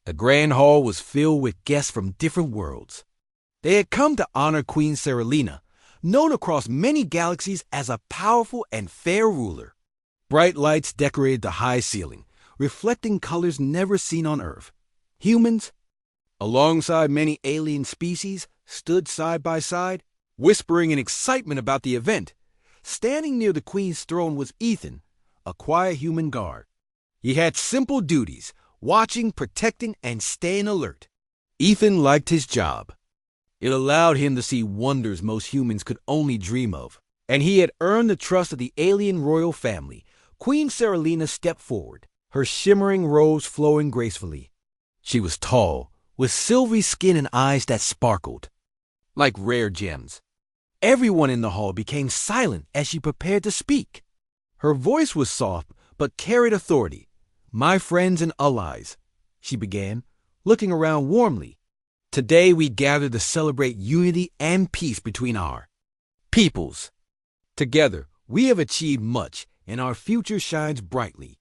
The grand hall was filled with guests from different worlds. They had come to honor Queen Seralina, known across many galaxies as a powerful and fair ruler. Bright lights decorated the high ceiling, reflecting colors never seen on Earth. Humans, alongside many alien species, stood side by side, whispering in excitement about the event. Standing near the Queen's throne was Ethan, a quiet human guard. He had simple duties: watching, protecting, and staying alert. Ethan liked his job. It allowed him to see wonders most humans could only dream of, and he had earned the trust of the alien royal family. Queen Seralina stepped forward, her shimmering robes flowing gracefully. She was tall, with silvery skin and eyes that sparkled like rare gems. Everyone in the hall became silent as she prepared to speak. Her voice was soft but carried authority. "My friends and allies," she began, looking around warmly. "Today we gather to celebrate unity and peace between our peoples. Together, we have achieved much, and our future shines brightly."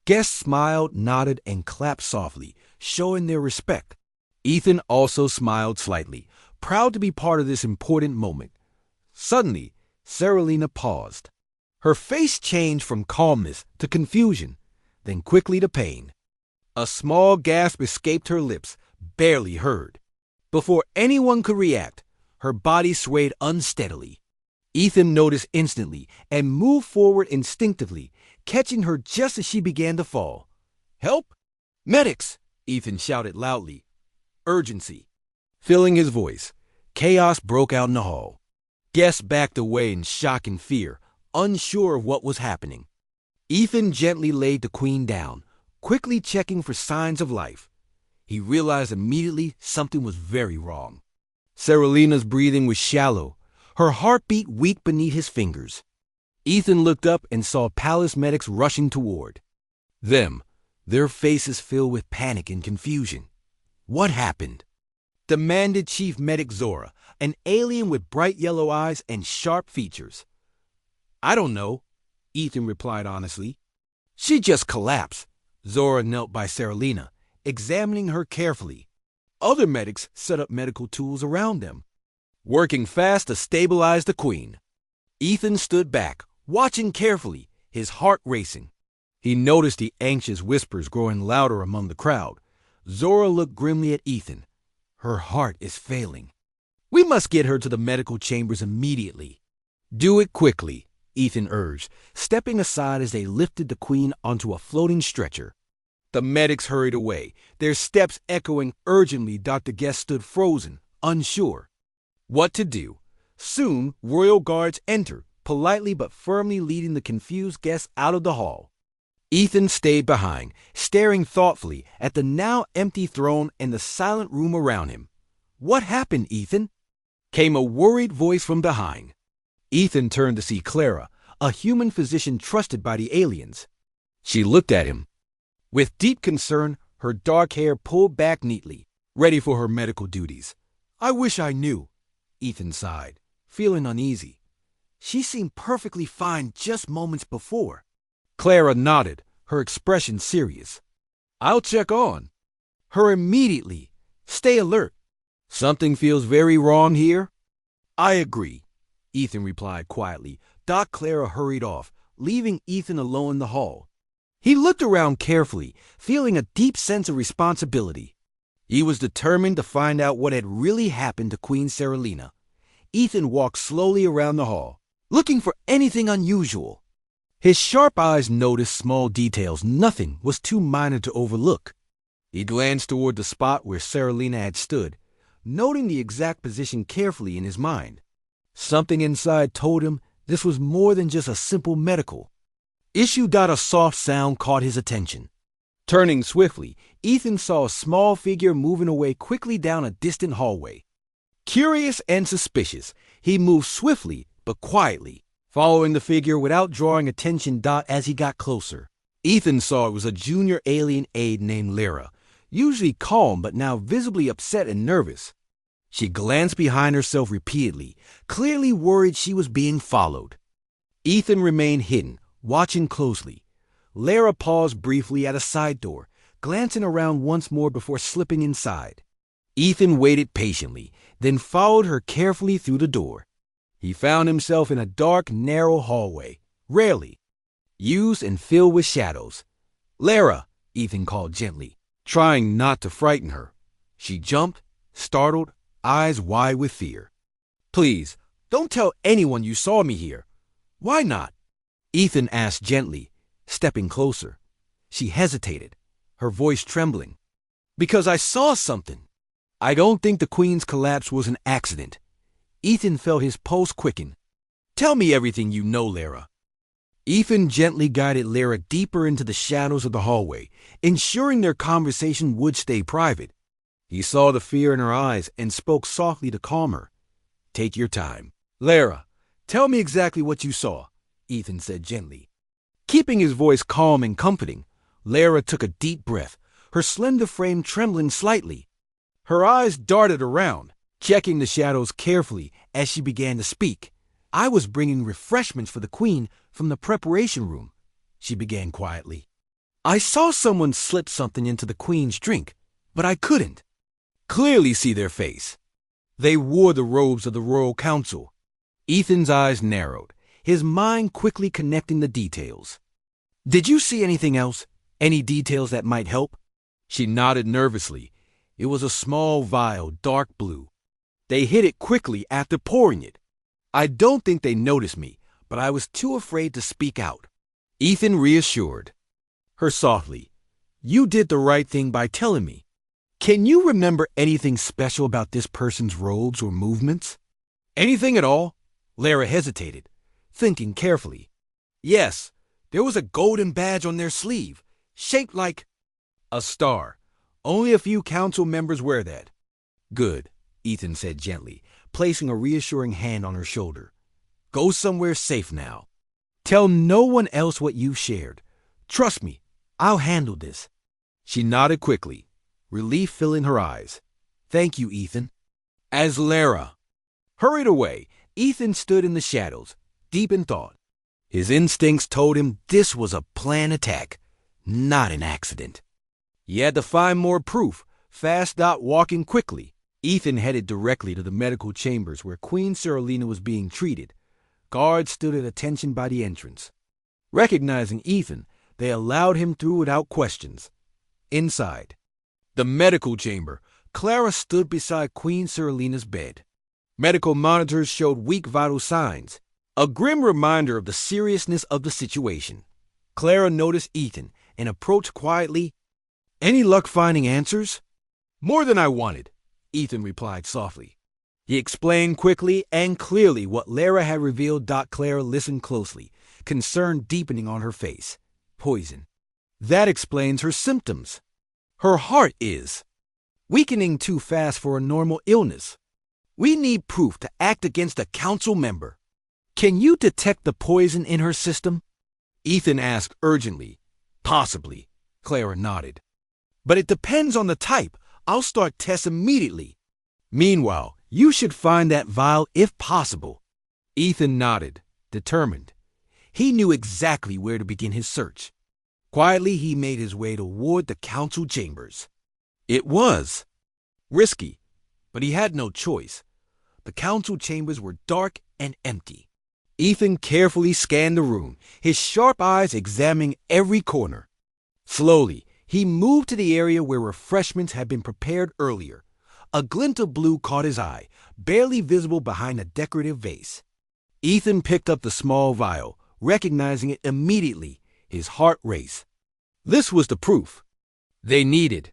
Guests smiled, nodded, and clapped softly, showing their respect. Ethan also smiled slightly, proud to be part of this important moment. Suddenly, Seralina paused. Her face changed from calmness to confusion, then quickly to pain. A small gasp escaped her lips, barely heard. Before anyone could react, her body swayed unsteadily. Ethan noticed instantly and moved forward instinctively, catching her just as she began to fall. "Help! Medics!" Ethan shouted loudly. Urgency filling his voice. Chaos broke out in the hall. Guests backed away in shock and fear, unsure of what was happening. Ethan gently laid the Queen down, quickly checking for signs of life. He realized immediately something was very wrong. Seralina's breathing was shallow, her heartbeat weak beneath his fingers. Ethan looked up and saw palace medics rushing toward them, their faces filled with panic and confusion. "What happened?" demanded Chief Medic Zora, an alien with bright yellow eyes and sharp features. "I don't know," Ethan replied honestly. "She just collapsed." Zora knelt by Seralina, examining her carefully. Other medics set up medical tools around them, working fast to stabilize the Queen. Ethan stood back, watching carefully, his heart racing. He noticed the anxious whispers growing louder among the crowd. Zora looked grimly at Ethan. "Her heart is failing. We must get her to the medical chambers immediately." "Do it quickly," Ethan urged, stepping aside as they lifted the Queen onto a floating stretcher. The medics hurried away, their steps echoing urgently. Dr. Guest stood frozen, unsure what to do. Soon, royal guards entered, politely but firmly leading the confused guests out of the hall. Ethan stayed behind, staring thoughtfully at the now empty throne and the silent room around him. "What happened, Ethan?" came a worried voice from behind. Ethan turned to see Clara, a human physician trusted by the aliens. She looked at him with deep concern, her dark hair pulled back neatly, ready for her medical duties. "I wish I knew," Ethan sighed, feeling uneasy. "She seemed perfectly fine just moments before." Clara nodded, her expression serious. "I'll check on her immediately. Stay alert. Something feels very wrong here." "I agree," Ethan replied quietly. Clara hurried off, leaving Ethan alone in the hall. He looked around carefully, feeling a deep sense of responsibility. He was determined to find out what had really happened to Queen Seralina. Ethan walked slowly around the hall, looking for anything unusual. His sharp eyes noticed small details nothing was too minor to overlook. He glanced toward the spot where Seralina had stood, noting the exact position carefully in his mind. Something inside told him this was more than just a simple medical issue. A soft sound caught his attention. Turning swiftly, Ethan saw a small figure moving away quickly down a distant hallway. Curious and suspicious, he moved swiftly but quietly, following the figure without drawing attention. As he got closer, Ethan saw it was a junior alien aide named Lyra, usually calm but now visibly upset and nervous. She glanced behind herself repeatedly, clearly worried she was being followed. Ethan remained hidden, watching closely. Lyra paused briefly at a side door, glancing around once more before slipping inside. Ethan waited patiently, then followed her carefully through the door. He found himself in a dark, narrow hallway, rarely used and filled with shadows. "Lara," Ethan called gently, trying not to frighten her. She jumped, startled, eyes wide with fear. "Please, don't tell anyone you saw me here." "Why not?" Ethan asked gently, stepping closer. She hesitated, her voice trembling. "Because I saw something." "I don't think the Queen's collapse was an accident." Ethan felt his pulse quicken. "Tell me everything you know, Lara." Ethan gently guided Lara deeper into the shadows of the hallway, ensuring their conversation would stay private. He saw the fear in her eyes and spoke softly to calm her. "Take your time." "Lara, tell me exactly what you saw," Ethan said gently. Keeping his voice calm and comforting, Lara took a deep breath, her slender frame trembling slightly. Her eyes darted around, checking the shadows carefully as she began to speak. "I was bringing refreshments for the Queen from the preparation room," she began quietly. "I saw someone slip something into the Queen's drink, but I couldn't clearly see their face. They wore the robes of the Royal Council." Ethan's eyes narrowed, his mind quickly connecting the details. "Did you see anything else? Any details that might help?" She nodded nervously. It was a small vial, dark blue. "They hid it quickly after pouring it. I don't think they noticed me, but I was too afraid to speak out." Ethan reassured her softly. "You did the right thing by telling me. Can you remember anything special about this person's robes or movements?" "Anything at all?" Lara hesitated, thinking carefully. "Yes, there was a golden badge on their sleeve, shaped like a star. Only a few council members wear that." "Good," Ethan said gently, placing a reassuring hand on her shoulder. "Go somewhere safe now. Tell no one else what you've shared. Trust me, I'll handle this." She nodded quickly, relief filling her eyes. "Thank you, Ethan." As Lara hurried away, Ethan stood in the shadows, deep in thought. His instincts told him this was a planned attack, not an accident. He had to find more proof. Walking quickly, Ethan headed directly to the medical chambers where Queen Seralina was being treated. Guards stood at attention by the entrance. Recognizing Ethan, they allowed him through without questions. Inside the medical chamber, Clara stood beside Queen Seralina's bed. Medical monitors showed weak vital signs, a grim reminder of the seriousness of the situation. Clara noticed Ethan and approached quietly. "Any luck finding answers?" "More than I wanted," Ethan replied softly. He explained quickly and clearly what Lara had revealed. Clara listened closely, concern deepening on her face. "Poison. That explains her symptoms. Her heart is weakening too fast for a normal illness. We need proof to act against a council member." "Can you detect the poison in her system?" Ethan asked urgently. "Possibly," Clara nodded. "But it depends on the type. I'll start tests immediately. Meanwhile, you should find that vial if possible." Ethan nodded, determined. He knew exactly where to begin his search. Quietly, he made his way toward the council chambers. It was risky, but he had no choice. The council chambers were dark and empty. Ethan carefully scanned the room, his sharp eyes examining every corner. Slowly, he moved to the area where refreshments had been prepared earlier. A glint of blue caught his eye, barely visible behind a decorative vase. Ethan picked up the small vial, recognizing it immediately. His heart raced. This was the proof they needed.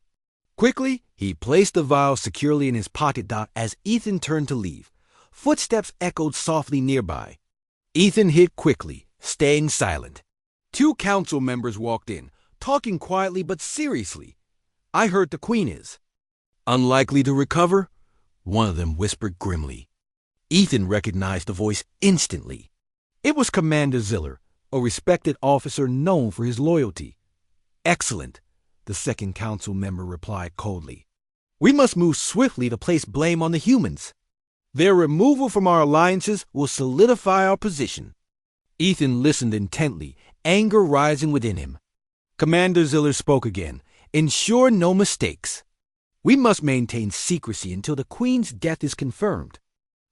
Quickly, he placed the vial securely in his pocket. As Ethan turned to leave, footsteps echoed softly nearby. Ethan hid quickly, staying silent. 2 council members walked in, talking quietly but seriously. "I heard the Queen is unlikely to recover," one of them whispered grimly. Ethan recognized the voice instantly. It was Commander Ziller, a respected officer known for his loyalty. "Excellent," the second council member replied coldly. "We must move swiftly to place blame on the humans. Their removal from our alliances will solidify our position." Ethan listened intently, anger rising within him. Commander Ziller spoke again, Ensure no mistakes. We must maintain secrecy until the Queen's death is confirmed.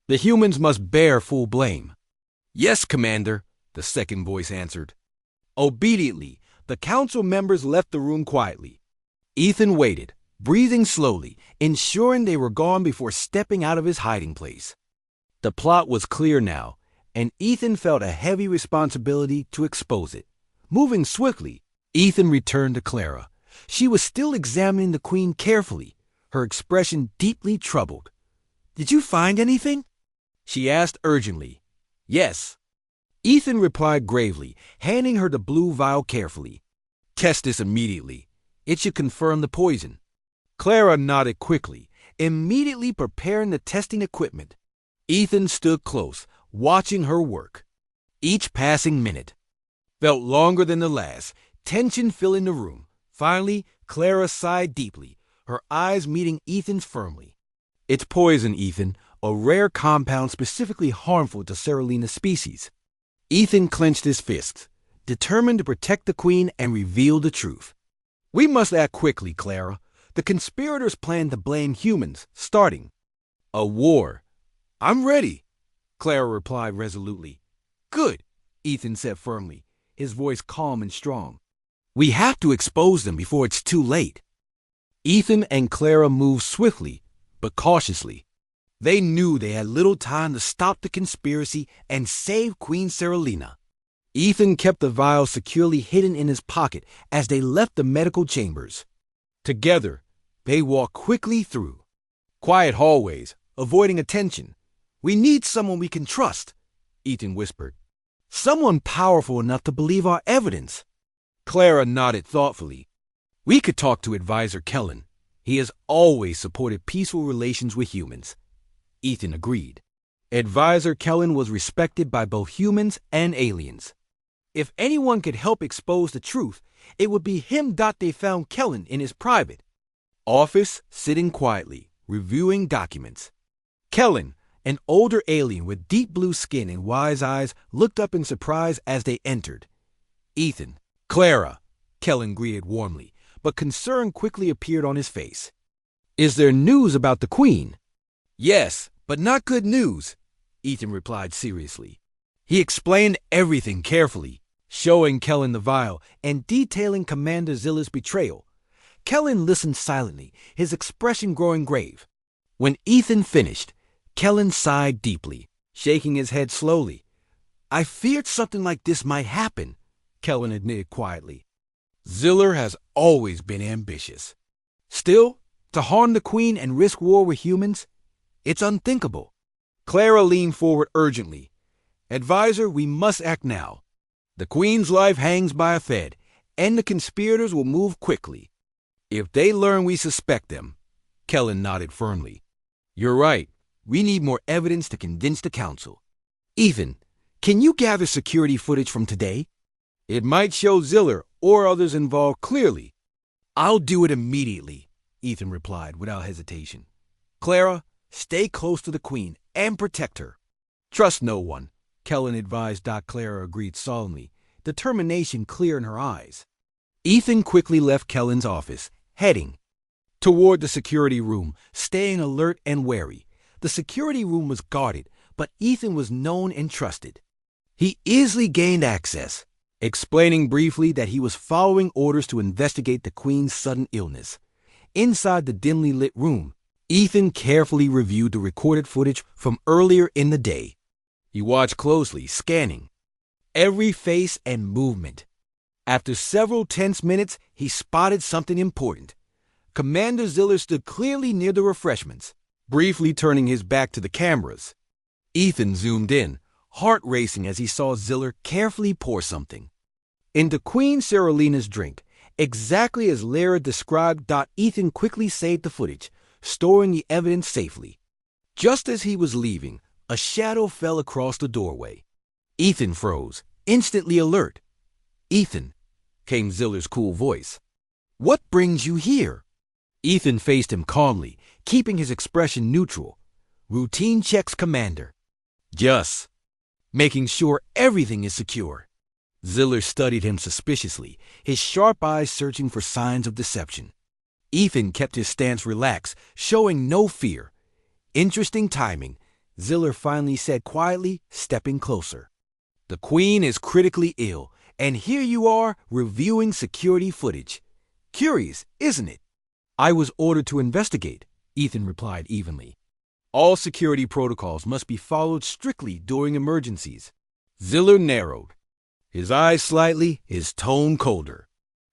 The humans must bear full blame. Yes, Commander, the second voice answered. Obediently, the council members left the room quietly. Ethan waited, breathing slowly, ensuring they were gone before stepping out of his hiding place. The plot was clear now, and Ethan felt a heavy responsibility to expose it. Moving swiftly, Ethan returned to Clara. She was still examining the Queen carefully, her expression deeply troubled. "Did you find anything?" she asked urgently. "Yes." Ethan replied gravely, handing her the blue vial carefully. "Test this immediately. It should confirm the poison." Clara nodded quickly, immediately preparing the testing equipment. Ethan stood close, watching her work. Each passing minute felt longer than the last, tension filling the room. Finally, Clara sighed deeply, her eyes meeting Ethan's firmly. "It's poison, Ethan, a rare compound specifically harmful to Seralina's species." Ethan clenched his fists, determined to protect the Queen and reveal the truth. "We must act quickly, Clara. The conspirators plan to blame humans, starting a war." "I'm ready," Clara replied resolutely. "Good," Ethan said firmly, his voice calm and strong. "We have to expose them before it's too late." Ethan and Clara moved swiftly, but cautiously. They knew they had little time to stop the conspiracy and save Queen Seralina. Ethan kept the vial securely hidden in his pocket as they left the medical chambers. Together, they walked quickly through quiet hallways, avoiding attention. "We need someone we can trust," Ethan whispered. "Someone powerful enough to believe our evidence." Clara nodded thoughtfully. "We could talk to Advisor Kellen. He has always supported peaceful relations with humans." Ethan agreed. Advisor Kellen was respected by both humans and aliens. If anyone could help expose the truth, it would be him. They found Kellen in his private office, sitting quietly, reviewing documents. Kellen, an older alien with deep blue skin and wise eyes, looked up in surprise as they entered. "Ethan, Clara," Kellen greeted warmly, but concern quickly appeared on his face. "Is there news about the Queen?" "Yes, but not good news," Ethan replied seriously. He explained everything carefully, showing Kellen the vial and detailing Commander Zilla's betrayal. Kellen listened silently, his expression growing grave. When Ethan finished, Kellen sighed deeply, shaking his head slowly. "I feared something like this might happen," Kellen admitted quietly. "Ziller has always been ambitious. Still, to harm the Queen and risk war with humans, it's unthinkable." Clara leaned forward urgently. "Advisor, we must act now. The Queen's life hangs by a thread, and the conspirators will move quickly. If they learn we suspect them," Kellen nodded firmly. "You're right. We need more evidence to convince the Council. Ethan, can you gather security footage from today? It might show Ziller or others involved clearly." "I'll do it immediately," Ethan replied without hesitation. "Clara, stay close to the Queen and protect her." "Trust no one," Kellen advised. Clara agreed solemnly, determination clear in her eyes. Ethan quickly left Kellen's office, heading toward the security room, staying alert and wary. The security room was guarded, but Ethan was known and trusted. He easily gained access, explaining briefly that he was following orders to investigate the Queen's sudden illness. Inside the dimly lit room, Ethan carefully reviewed the recorded footage from earlier in the day. He watched closely, scanning every face and movement. After several tense minutes, he spotted something important. Commander Ziller stood clearly near the refreshments, briefly turning his back to the cameras. Ethan zoomed in, heart racing as he saw Ziller carefully pour something into Queen Seralina's drink, exactly as Lara described. Ethan quickly saved the footage, storing the evidence safely. Just as he was leaving, a shadow fell across the doorway. Ethan froze, instantly alert. "Ethan," came Ziller's cool voice. "What brings you here?" Ethan faced him calmly, keeping his expression neutral. "Routine checks, Commander. Just making sure everything is secure." Ziller studied him suspiciously, his sharp eyes searching for signs of deception. Ethan kept his stance relaxed, showing no fear. Interesting timing, Ziller finally said quietly, stepping closer. The Queen is critically ill, and here you are reviewing security footage. Curious, isn't it? I was ordered to investigate, Ethan replied evenly. All security protocols must be followed strictly during emergencies. Ziller narrowed, his eyes slightly, his tone colder.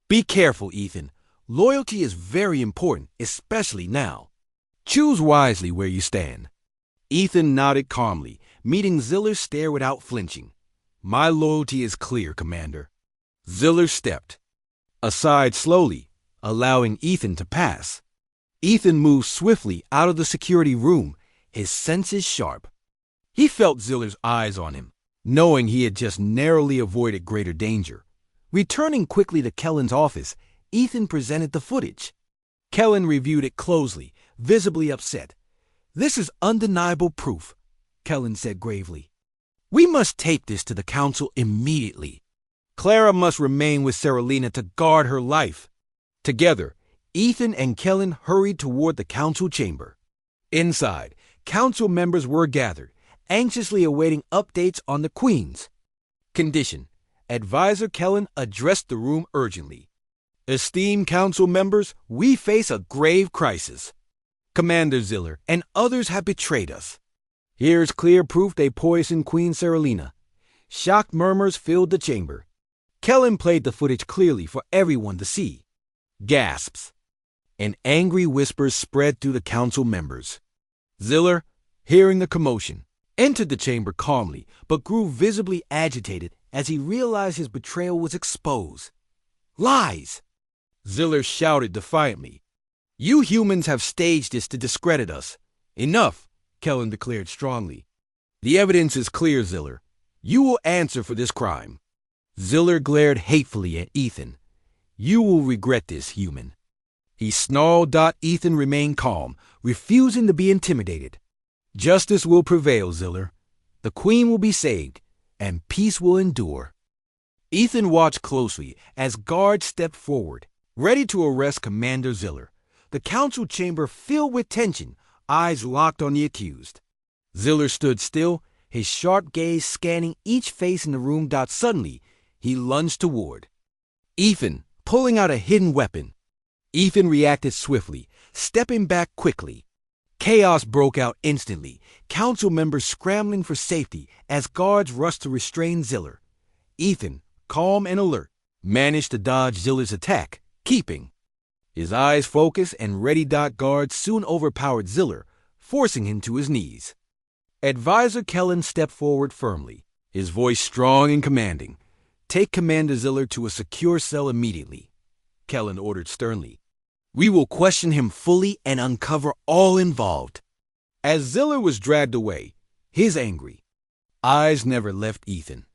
Be careful, Ethan. Loyalty is very important, especially now. Choose wisely where you stand. Ethan nodded calmly, meeting Ziller's stare without flinching. My loyalty is clear, Commander. Ziller stepped aside slowly, allowing Ethan to pass. Ethan moved swiftly out of the security room, his senses sharp. He felt Ziller's eyes on him, knowing he had just narrowly avoided greater danger. Returning quickly to Kellen's office, Ethan presented the footage. Kellen reviewed it closely, visibly upset. This is undeniable proof, Kellen said gravely. We must take this to the council immediately. Clara must remain with Seralina to guard her life. Together, Ethan and Kellen hurried toward the council chamber. Inside, council members were gathered, anxiously awaiting updates on the Queen's condition. Advisor Kellen addressed the room urgently. Esteemed council members, we face a grave crisis. Commander Ziller and others have betrayed us. Here's clear proof they poisoned Queen Seralina. Shocked murmurs filled the chamber. Kellen played the footage clearly for everyone to see. Gasps and angry whispers spread through the council members. Ziller, hearing the commotion, entered the chamber calmly, but grew visibly agitated as he realized his betrayal was exposed. Lies! Ziller shouted defiantly. You humans have staged this to discredit us. Enough, Kellen declared strongly. The evidence is clear, Ziller. You will answer for this crime. Ziller glared hatefully at Ethan. You will regret this, human. He snarled. Ethan remained calm, refusing to be intimidated. Justice will prevail, Ziller. The Queen will be saved, and peace will endure. Ethan watched closely as guards stepped forward, ready to arrest Commander Ziller. The council chamber filled with tension, eyes locked on the accused. Ziller stood still, his sharp gaze scanning each face in the room. Suddenly, he lunged toward Ethan, pulling out a hidden weapon. Ethan reacted swiftly, stepping back quickly. Chaos broke out instantly, council members scrambling for safety as guards rushed to restrain Ziller. Ethan, calm and alert, managed to dodge Ziller's attack, keeping his eyes focused and ready. Guards soon overpowered Ziller, forcing him to his knees. Advisor Kellen stepped forward firmly, his voice strong and commanding. Take Commander Ziller to a secure cell immediately, Kellen ordered sternly. We will question him fully and uncover all involved. As Ziller was dragged away, his angry eyes never left Ethan.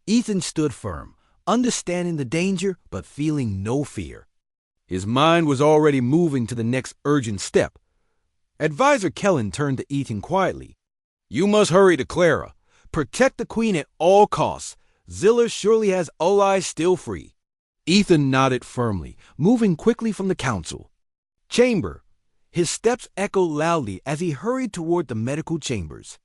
Ethan stood firm, understanding the danger but feeling no fear. His mind was already moving to the next urgent step. Advisor Kellen turned to Ethan quietly. You must hurry to Clara. Protect the Queen at all costs. Ziller surely has allies still free. Ethan nodded firmly, moving quickly from the council chamber. His steps echoed loudly as he hurried toward the medical chambers.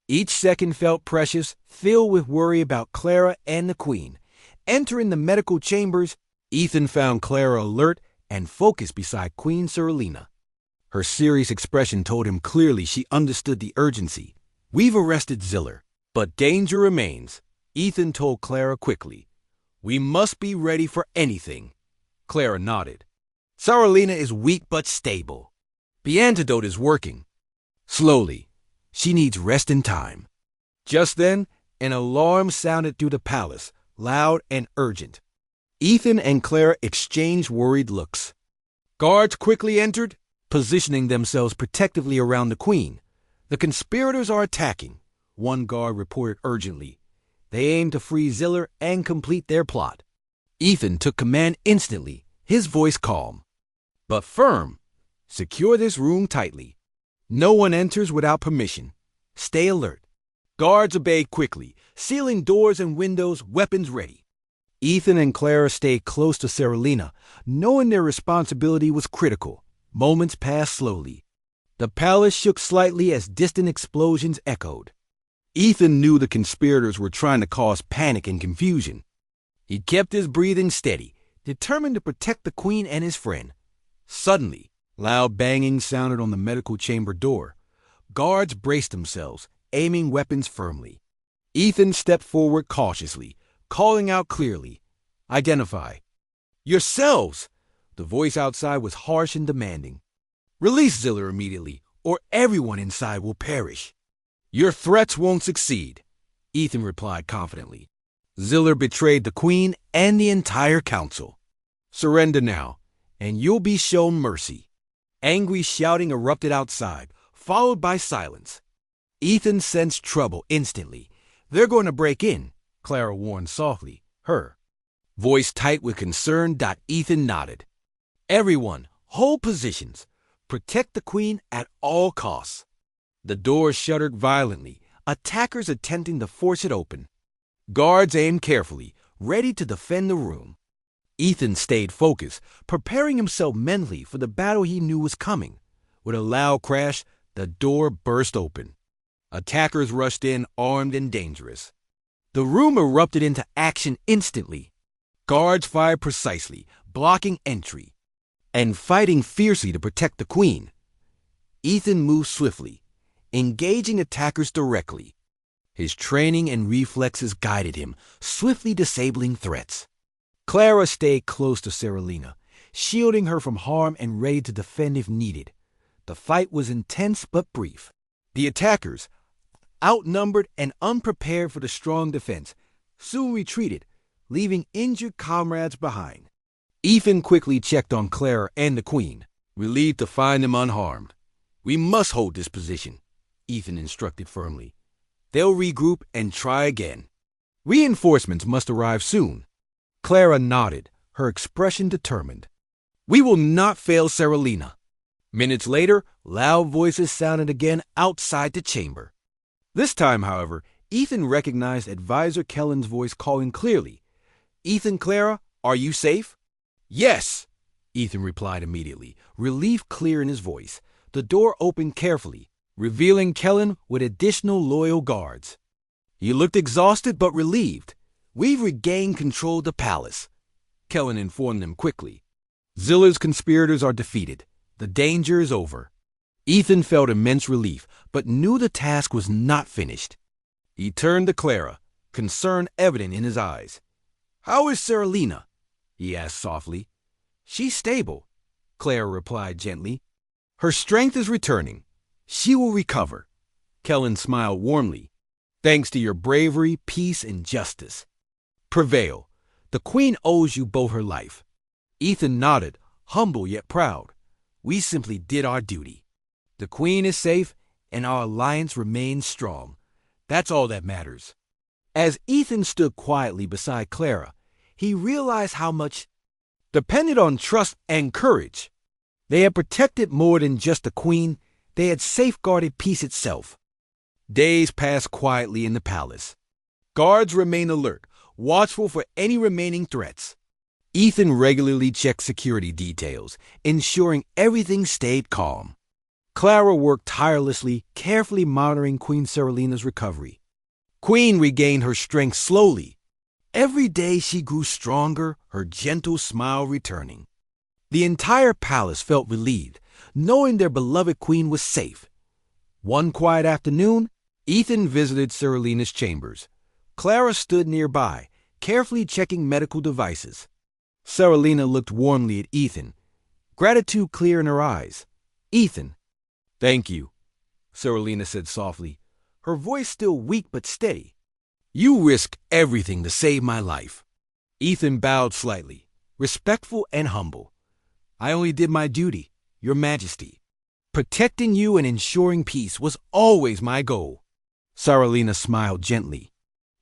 Each second felt precious, filled with worry about Clara and the Queen. Entering the medical chambers, Ethan found Clara alert and focused beside Queen Seralina. Her serious expression told him clearly she understood the urgency. We've arrested Ziller, but danger remains, Ethan told Clara quickly. We must be ready for anything. Clara nodded. Seralina is weak but stable. The antidote is working. Slowly. She needs rest and time. Just then, an alarm sounded through the palace, loud and urgent. Ethan and Clara exchanged worried looks. Guards quickly entered, positioning themselves protectively around the Queen. The conspirators are attacking, one guard reported urgently. They aim to free Ziller and complete their plot. Ethan took command instantly, his voice calm, but firm. Secure this room tightly. No one enters without permission. Stay alert. Guards obeyed quickly, sealing doors and windows, weapons ready. Ethan and Clara stayed close to Seralina, knowing their responsibility was critical. Moments passed slowly. The palace shook slightly as distant explosions echoed. Ethan knew the conspirators were trying to cause panic and confusion. He kept his breathing steady, determined to protect the queen and his friend. Suddenly, loud banging sounded on the medical chamber door. Guards braced themselves, aiming weapons firmly. Ethan stepped forward cautiously, calling out clearly, "Identify." "Yourselves!" The voice outside was harsh and demanding. "Release Ziller immediately, or everyone inside will perish." "Your threats won't succeed," Ethan replied confidently. "Ziller betrayed the queen and the entire council. Surrender now, and you'll be shown mercy." Angry shouting erupted outside, followed by silence. Ethan sensed trouble instantly. "They're going to break in," Clara warned softly, her voice tight with concern. Ethan nodded. "Everyone, hold positions. Protect the queen at all costs." The door shuddered violently, attackers attempting to force it open. Guards aimed carefully, ready to defend the room. Ethan stayed focused, preparing himself mentally for the battle he knew was coming. With a loud crash, the door burst open. Attackers rushed in, armed and dangerous. The room erupted into action instantly. Guards fired precisely, blocking entry, and fighting fiercely to protect the queen. Ethan moved swiftly, engaging attackers directly. His training and reflexes guided him, swiftly disabling threats. Clara stayed close to Seralina, shielding her from harm and ready to defend if needed. The fight was intense but brief. The attackers, outnumbered and unprepared for the strong defense, soon retreated, leaving injured comrades behind. Ethan quickly checked on Clara and the queen, relieved to find them unharmed. "We must hold this position," Ethan instructed firmly. "They'll regroup and try again. Reinforcements must arrive soon." Clara nodded, her expression determined. "We will not fail Seralina." Minutes later, loud voices sounded again outside the chamber. This time, however, Ethan recognized Advisor Kellen's voice calling clearly, "Ethan, Clara, are you safe?" "Yes," Ethan replied immediately, relief clear in his voice. The door opened carefully, revealing Kellen with additional loyal guards. He looked exhausted but relieved. "We've regained control of the palace," Kellen informed them quickly. "Ziller's conspirators are defeated. The danger is over." Ethan felt immense relief, but knew the task was not finished. He turned to Clara, concern evident in his eyes. "How is Seralina?" he asked softly. "She's stable," Clara replied gently. "Her strength is returning. She will recover." Kellen smiled warmly. "Thanks to your bravery, peace, and justice. Prevail. The queen owes you both her life." Ethan nodded, humble yet proud. "We simply did our duty. The queen is safe, and our alliance remains strong. That's all that matters." As Ethan stood quietly beside Clara, he realized how much depended on trust and courage. They had protected more than just the queen, they had safeguarded peace itself. Days passed quietly in the palace. Guards remained alert, watchful for any remaining threats. Ethan regularly checked security details, ensuring everything stayed calm. Clara worked tirelessly, carefully monitoring Queen Seralina's recovery. Queen regained her strength slowly. Every day she grew stronger, her gentle smile returning. The entire palace felt relieved, knowing their beloved queen was safe. One quiet afternoon, Ethan visited Seralina's chambers. Clara stood nearby, carefully checking medical devices. Seralina looked warmly at Ethan, gratitude clear in her eyes. "Ethan." "Thank you," Seralina said softly, her voice still weak but steady. "You risked everything to save my life." Ethan bowed slightly, respectful and humble. "I only did my duty, Your Majesty. Protecting you and ensuring peace was always my goal." Seralina smiled gently.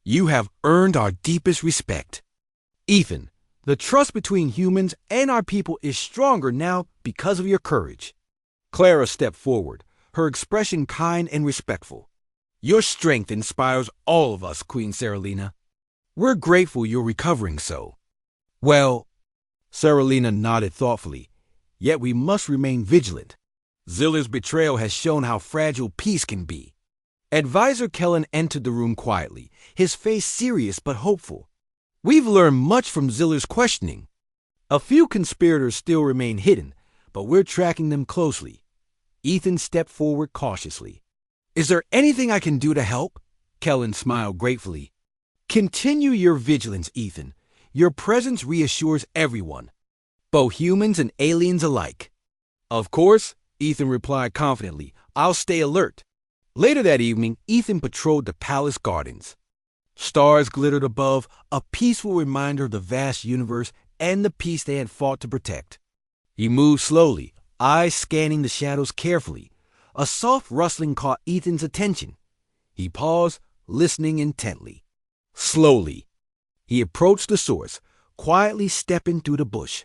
"You have earned our deepest respect." "Ethan, the trust between humans and our people is stronger now because of your courage." Clara stepped forward, her expression kind and respectful. "Your strength inspires all of us, Queen Seralina." We're grateful you're recovering so. Well, Saralina nodded thoughtfully, yet we must remain vigilant. Ziller's betrayal has shown how fragile peace can be. Advisor Kellen entered the room quietly, his face serious but hopeful. We've learned much from Ziller's questioning. A few conspirators still remain hidden, but we're tracking them closely. Ethan stepped forward cautiously. Is there anything I can do to help? Kellen smiled gratefully. Continue your vigilance, Ethan. Your presence reassures everyone, both humans and aliens alike. Of course, Ethan replied confidently. I'll stay alert. Later that evening, Ethan patrolled the palace gardens. Stars glittered above, a peaceful reminder of the vast universe and the peace they had fought to protect. He moved slowly, eyes scanning the shadows carefully. A soft rustling caught Ethan's attention. He paused, listening intently. Slowly, he approached the source, quietly stepping through the bush.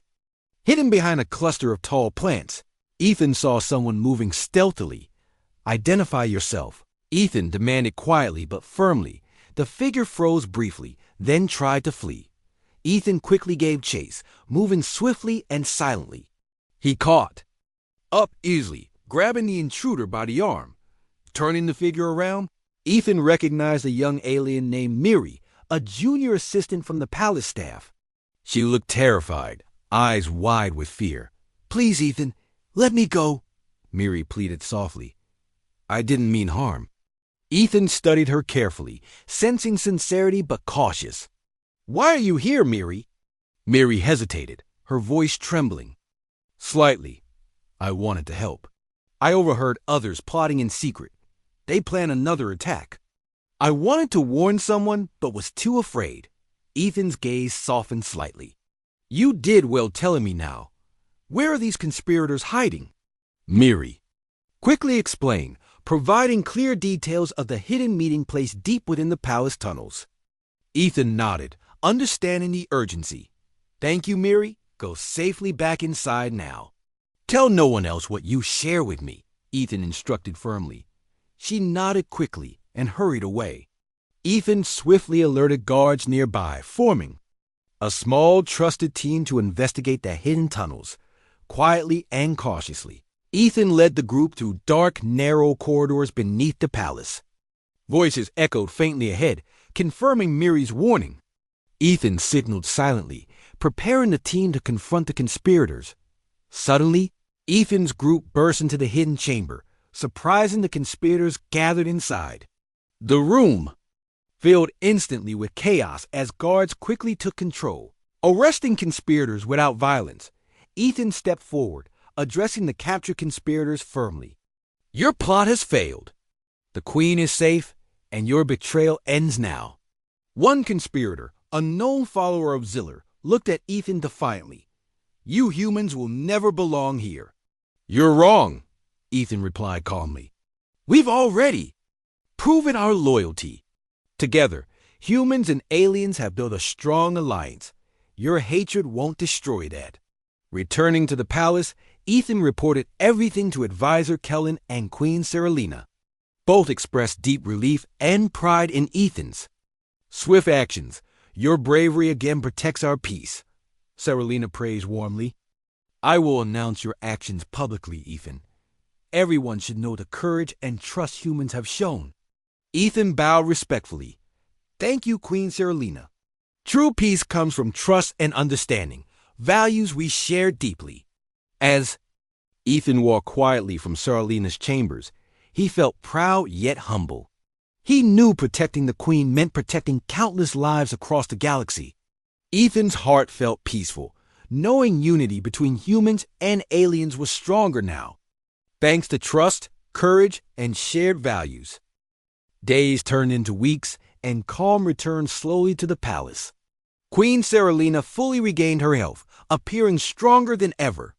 Hidden behind a cluster of tall plants, Ethan saw someone moving stealthily. Identify yourself, Ethan demanded quietly but firmly. The figure froze briefly, then tried to flee. Ethan quickly gave chase, moving swiftly and silently. He caught up easily, grabbing the intruder by the arm. Turning the figure around, Ethan recognized a young alien named Miri, a junior assistant from the palace staff. She looked terrified, eyes wide with fear. Please, Ethan, let me go, Miri pleaded softly. I didn't mean harm. Ethan studied her carefully, sensing sincerity but cautious. Why are you here, Miri? Miri hesitated, her voice trembling. Slightly. I wanted to help. I overheard others plotting in secret. They planned another attack. I wanted to warn someone, but was too afraid. Ethan's gaze softened slightly. You did well telling me now. Where are these conspirators hiding? Miri quickly explained, providing clear details of the hidden meeting place deep within the palace tunnels. Ethan nodded, understanding the urgency. Thank you, Miri. Go safely back inside now. Tell no one else what you share with me, Ethan instructed firmly. She nodded quickly and hurried away. Ethan swiftly alerted guards nearby, forming a small, trusted team to investigate the hidden tunnels. Quietly and cautiously, Ethan led the group through dark, narrow corridors beneath the palace. Voices echoed faintly ahead, confirming Miri's warning. Ethan signaled silently, preparing the team to confront the conspirators. Suddenly, Ethan's group burst into the hidden chamber, surprising the conspirators gathered inside. The room filled instantly with chaos as guards quickly took control. Arresting conspirators without violence, Ethan stepped forward, addressing the captured conspirators firmly. Your plot has failed. The Queen is safe, and your betrayal ends now. One conspirator, a known follower of Ziller, looked at Ethan defiantly. You humans will never belong here. You're wrong, Ethan replied calmly. We've already proven our loyalty. Together, humans and aliens have built a strong alliance. Your hatred won't destroy that. Returning to the palace, Ethan reported everything to Advisor Kellen and Queen Saralina. Both expressed deep relief and pride in Ethan's swift actions. Your bravery again protects our peace, Saralina praised warmly. I will announce your actions publicly, Ethan. Everyone should know the courage and trust humans have shown. Ethan bowed respectfully. Thank you, Queen Saralina. True peace comes from trust and understanding, values we share deeply. As Ethan walked quietly from Saralina's chambers, he felt proud yet humble. He knew protecting the Queen meant protecting countless lives across the galaxy. Ethan's heart felt peaceful, knowing unity between humans and aliens was stronger now, thanks to trust, courage, and shared values. Days turned into weeks, and calm returned slowly to the palace. Queen Saralina fully regained her health, appearing stronger than ever.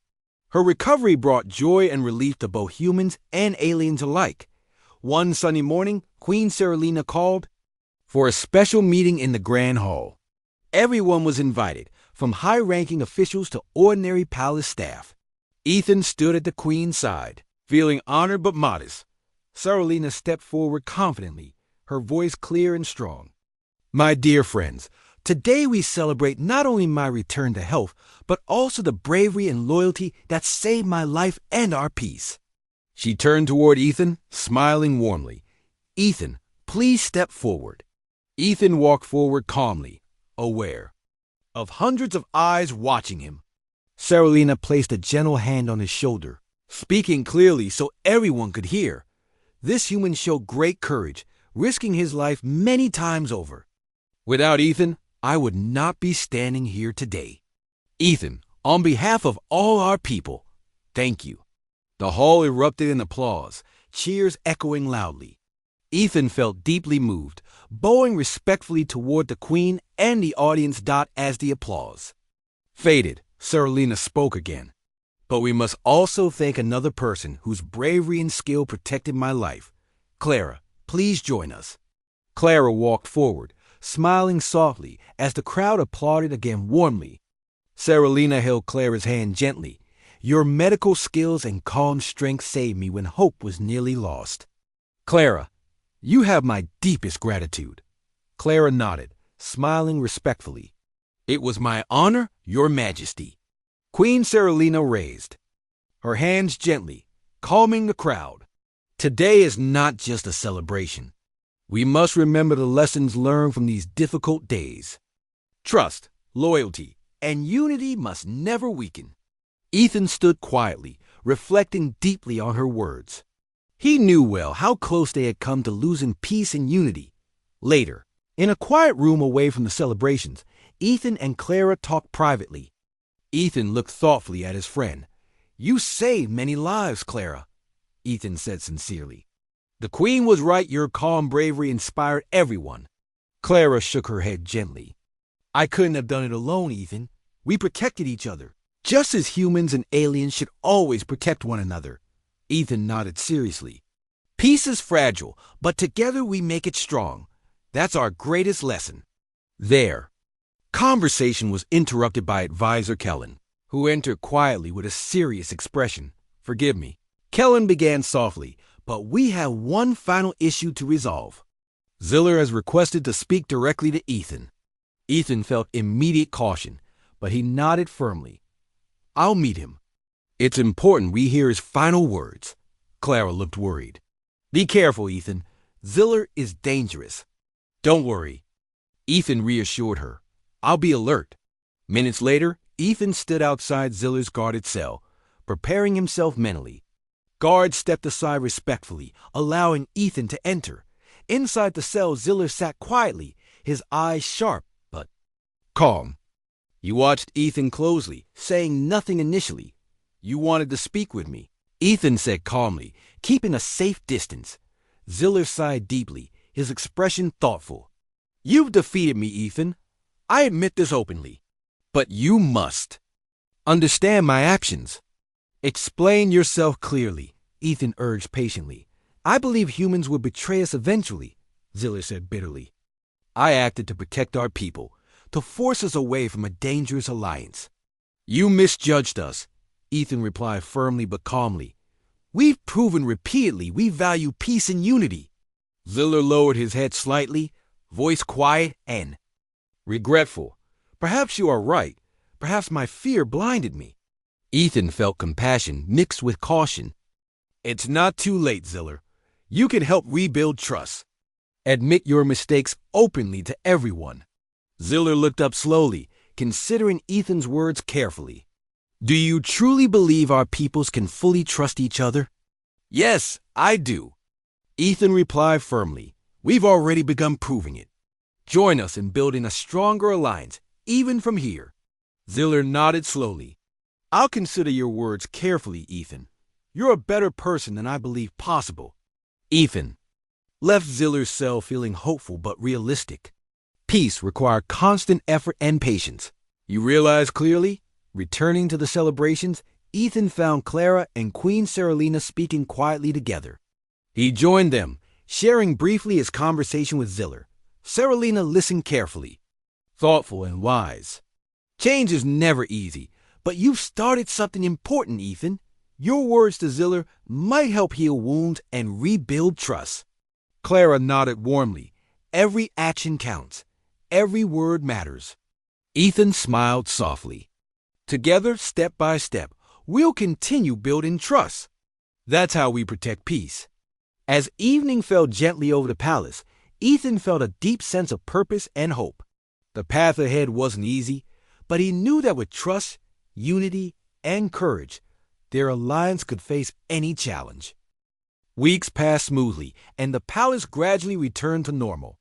Her recovery brought joy and relief to both humans and aliens alike. One sunny morning, Queen Saralina called for a special meeting in the Grand Hall. Everyone was invited, from high-ranking officials to ordinary palace staff. Ethan stood at the Queen's side, feeling honored but modest. Saralina stepped forward confidently, her voice clear and strong. My dear friends, Today we celebrate not only my return to health, but also the bravery and loyalty that saved my life and our peace." She turned toward Ethan, smiling warmly. "Ethan, please step forward." Ethan walked forward calmly, aware of hundreds of eyes watching him. Saralina placed a gentle hand on his shoulder, speaking clearly so everyone could hear. This human showed great courage, risking his life many times over. "Without Ethan, I would not be standing here today. Ethan, on behalf of all our people, thank you." The hall erupted in applause, cheers echoing loudly. Ethan felt deeply moved, bowing respectfully toward the Queen and the audience. As the applause faded, Saralina spoke again. "But we must also thank another person whose bravery and skill protected my life. Clara, please join us." Clara walked forward, smiling softly as the crowd applauded again warmly. Saralina held Clara's hand gently. "Your medical skills and calm strength saved me when hope was nearly lost. Clara, you have my deepest gratitude." Clara nodded, smiling respectfully. "It was my honor, Your Majesty." Queen Saralina raised her hands gently, calming the crowd. "Today is not just a celebration. We must remember the lessons learned from these difficult days. Trust, loyalty, and unity must never weaken." Ethan stood quietly, reflecting deeply on her words. He knew well how close they had come to losing peace and unity. Later, in a quiet room away from the celebrations, Ethan and Clara talked privately. Ethan looked thoughtfully at his friend. "You saved many lives, Clara," Ethan said sincerely. "The Queen was right. Your calm bravery inspired everyone." Clara shook her head gently. "I couldn't have done it alone, Ethan. We protected each other, just as humans and aliens should always protect one another." Ethan nodded seriously. "Peace is fragile, but together we make it strong. That's our greatest lesson." There, conversation was interrupted by Advisor Kellen, who entered quietly with a serious expression. "Forgive me," Kellen began softly, "but we have one final issue to resolve. Ziller has requested to speak directly to Ethan." Ethan felt immediate caution, but he nodded firmly. "I'll meet him. It's important we hear his final words." Clara looked worried. "Be careful, Ethan. Ziller is dangerous." "Don't worry," Ethan reassured her. "I'll be alert." Minutes later, Ethan stood outside Ziller's guarded cell, preparing himself mentally. Guards stepped aside respectfully, allowing Ethan to enter. Inside the cell, Ziller sat quietly, his eyes sharp but calm. He watched Ethan closely, saying nothing initially. "You wanted to speak with me," Ethan said calmly, keeping a safe distance. Ziller sighed deeply, his expression thoughtful. "You've defeated me, Ethan. I admit this openly. But you must understand my actions." "Explain yourself clearly," Ethan urged patiently. "I believe humans will betray us eventually," Ziller said bitterly. "I acted to protect our people, to force us away from a dangerous alliance." "You misjudged us," Ethan replied firmly but calmly. "We've proven repeatedly we value peace and unity." Ziller lowered his head slightly, voice quiet and regretful. "Perhaps you are right. Perhaps my fear blinded me." Ethan felt compassion mixed with caution. "It's not too late, Ziller. You can help rebuild trust. Admit your mistakes openly to everyone." Ziller looked up slowly, considering Ethan's words carefully. "Do you truly believe our peoples can fully trust each other?" "Yes, I do," Ethan replied firmly. "We've already begun proving it. Join us in building a stronger alliance, even from here." Ziller nodded slowly. "I'll consider your words carefully, Ethan. You're a better person than I believed possible." Ethan left Ziller's cell feeling hopeful but realistic. Peace required constant effort and patience. You realize clearly? Returning to the celebrations, Ethan found Clara and Queen Saralina speaking quietly together. He joined them, sharing briefly his conversation with Ziller. Saralina listened carefully, thoughtful and wise. "Change is never easy, but you've started something important, Ethan. Your words to Ziller might help heal wounds and rebuild trust." Clara nodded warmly. "Every action counts. every word matters. Ethan smiled softly. Together, step by step, we'll continue building trust. That's how we protect peace. As evening fell gently over the palace, Ethan felt a deep sense of purpose and hope. The path ahead wasn't easy, but he knew that with trust, unity, and courage, their alliance could face any challenge. Weeks passed smoothly, and the palace gradually returned to normal.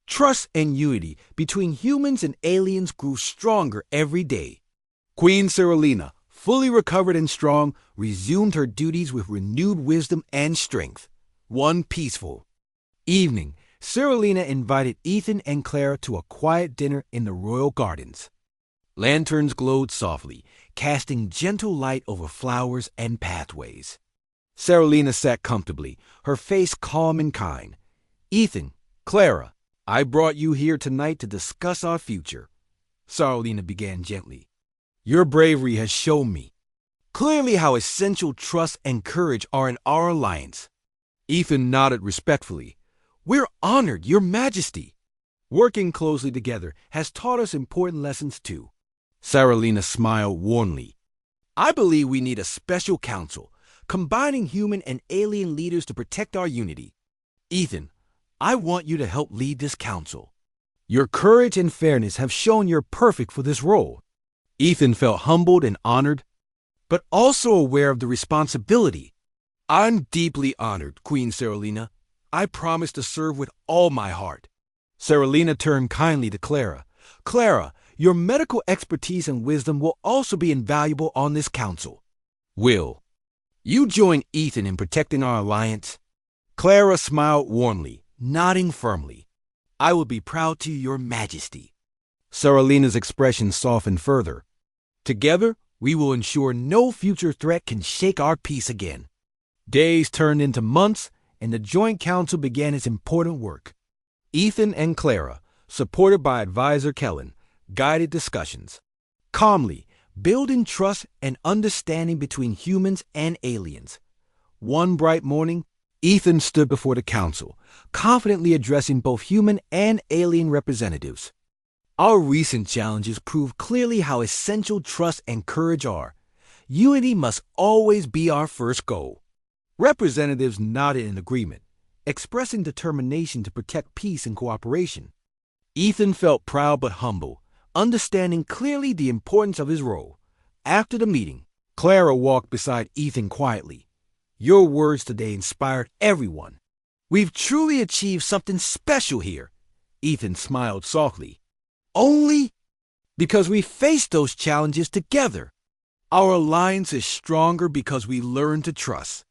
Trust and unity between humans and aliens grew stronger every day. Queen Seralina, fully recovered and strong, resumed her duties with renewed wisdom and strength. One peaceful evening, Seralina invited Ethan and Clara to a quiet dinner in the royal gardens. Lanterns glowed softly, casting gentle light over flowers and pathways. Seralina sat comfortably, her face calm and kind. "Ethan, Clara, I brought you here tonight to discuss our future," Seralina began gently. "Your bravery has shown me clearly how essential trust and courage are in our alliance." Ethan nodded respectfully. "We're honored, Your Majesty." "Working closely together has taught us important lessons too." Seralina smiled warmly. "I believe we need a special council, combining human and alien leaders to protect our unity. Ethan, I want you to help lead this council. Your courage and fairness have shown you're perfect for this role." Ethan felt humbled and honored, but also aware of the responsibility. "I'm deeply honored, Queen Seralina. I promise to serve with all my heart." Seralina turned kindly to Clara. "Clara, your medical expertise and wisdom will also be invaluable on this council. Will you join Ethan in protecting our alliance?" Clara smiled warmly, nodding firmly. "I will be proud to, Your Majesty." Seralina's expression softened further. "Together, we will ensure no future threat can shake our peace again." Days turned into months, and the joint council began its important work. Ethan and Clara, supported by advisor Kellen, guided discussions. Calmly, building trust and understanding between humans and aliens. One bright morning, Ethan stood before the council, confidently addressing both human and alien representatives. "Our recent challenges prove clearly how essential trust and courage are. Unity must always be our first goal." Representatives nodded in agreement, expressing determination to protect peace and cooperation. Ethan felt proud but humble, understanding clearly the importance of his role. After the meeting, Clara walked beside Ethan quietly. "Your words today inspired everyone. We've truly achieved something special here." Ethan smiled softly. "Only because we faced those challenges together. Our alliance is stronger because we learned to trust."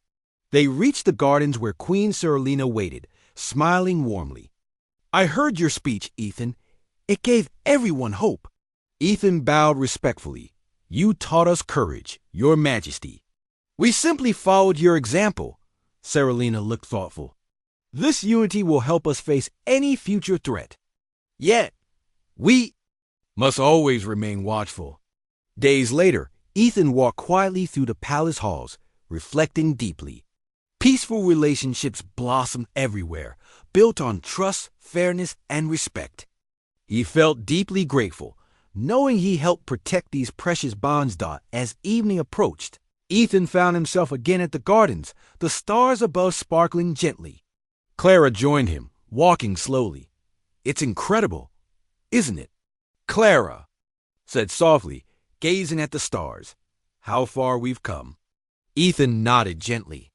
They reached the gardens where Queen Seralina waited, smiling warmly. "I heard your speech, Ethan. It gave everyone hope." Ethan bowed respectfully. "You taught us courage, Your Majesty." "We simply followed your example." Seralina looked thoughtful. "This unity will help us face any future threat. Yet, we must always remain watchful." Days later, Ethan walked quietly through the palace halls, reflecting deeply. Peaceful relationships blossomed everywhere, built on trust, fairness, and respect. He felt deeply grateful, knowing he helped protect these precious bonds. As evening approached, Ethan found himself again at the gardens, the stars above sparkling gently. Clara joined him, walking slowly. "It's incredible, isn't it?" Clara said softly, gazing at the stars. "How far we've come." Ethan nodded gently.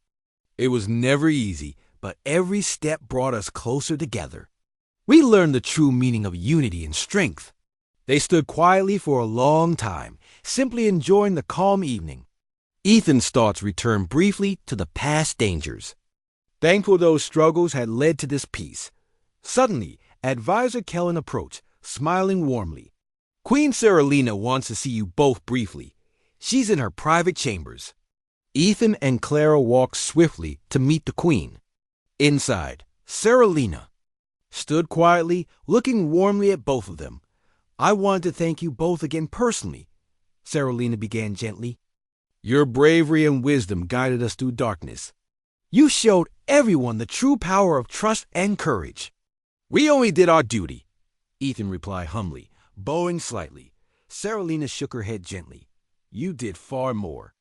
"It was never easy, but every step brought us closer together. We learned the true meaning of unity and strength." They stood quietly for a long time, simply enjoying the calm evening. Ethan's thoughts returned briefly to the past dangers. Thankful those struggles had led to this peace. Suddenly, Advisor Kellen approached, smiling warmly. "Queen Seralina wants to see you both briefly. She's in her private chambers." Ethan and Clara walked swiftly to meet the Queen. Inside, Seralina stood quietly, looking warmly at both of them. "I wanted to thank you both again personally," Seralina began gently. "Your bravery and wisdom guided us through darkness. You showed everyone the true power of trust and courage." "We only did our duty," Ethan replied humbly, bowing slightly. Saralina shook her head gently. You did far more.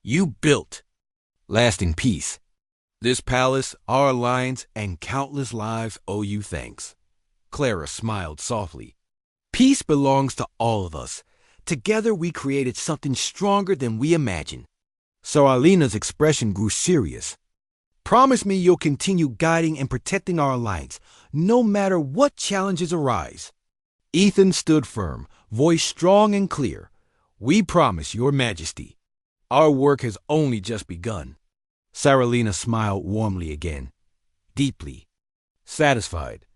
You built lasting peace. This palace, our alliance, and countless lives owe you thanks. Clara smiled softly. Peace belongs to all of us. Together we created something stronger than we imagined. Saralina's expression grew serious. Promise me you'll continue guiding and protecting our alliance, no matter what challenges arise. Ethan stood firm, voice strong and clear. We promise, Your Majesty. Our work has only just begun. Saralina smiled warmly again, deeply. Satisfied,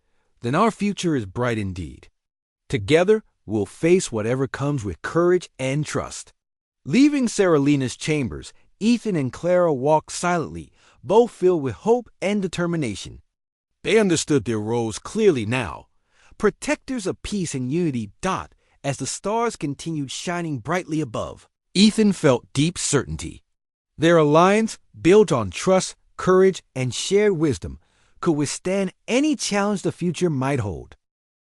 then our future is bright indeed. Together, we'll face whatever comes with courage and trust. Leaving Saralina's chambers, Ethan and Clara walked silently, both filled with hope and determination. They understood their roles clearly now. Protectors of peace and unity dot as the stars continued shining brightly above. Ethan felt deep certainty. Their alliance, built on trust, courage, and shared wisdom, could withstand any challenge the future might hold.